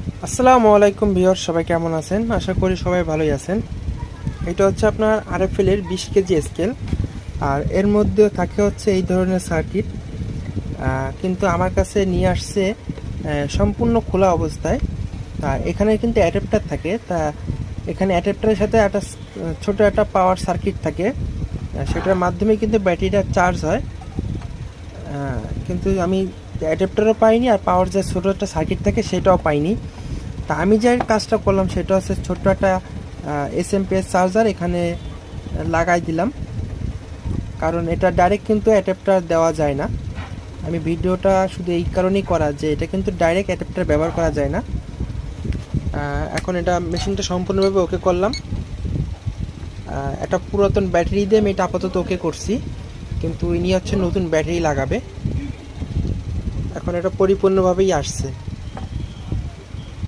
আসসালামু আলাইকুম ভিউয়ার, সবাই কেমন আছেন? আশা করি সবাই ভালোই আছেন। এটা হচ্ছে আপনার আরএফএল এর 20 কেজি স্কেল, আর এর মধ্যে থাকে হচ্ছে এই ধরনের সার্কিট। কিন্তু আমার কাছে নিয়ে আসছে সম্পূর্ণ খোলা অবস্থায়। তা এখানে কিন্তু অ্যাডাপ্টার থাকে। তা এখানে অ্যাডাপ্টারের সাথে একটা ছোট একটা পাওয়ার সার্কিট থাকে, সেটার মাধ্যমে কিন্তু ব্যাটারিটা চার্জ হয়। কিন্তু আমি অ্যাডাপ্টারও পাইনি, আর পাওয়ার যে ছোটো একটা সার্কিট থাকে সেটাও পাইনি। তা আমি যে কাজটা করলাম সেটা হচ্ছে ছোট্ট একটা এসএমপিএস চার্জার এখানে লাগাই দিলাম, কারণ এটা ডাইরেক্ট কিন্তু অ্যাডাপ্টার দেওয়া যায় না। আমি ভিডিওটা শুধু এই কারণেই করা যে এটা কিন্তু ডাইরেক্ট অ্যাডাপ্টার ব্যবহার করা যায় না। এখন এটা মেশিনটা সম্পূর্ণভাবে ওকে করলাম। একটা পুরাতন ব্যাটারি দিয়ে আমি এটা আপাতত ওকে করছি, কিন্তু ইনি হচ্ছে নতুন ব্যাটারি লাগাবে। এখন এটা পরিপূর্ণভাবেই আসছে।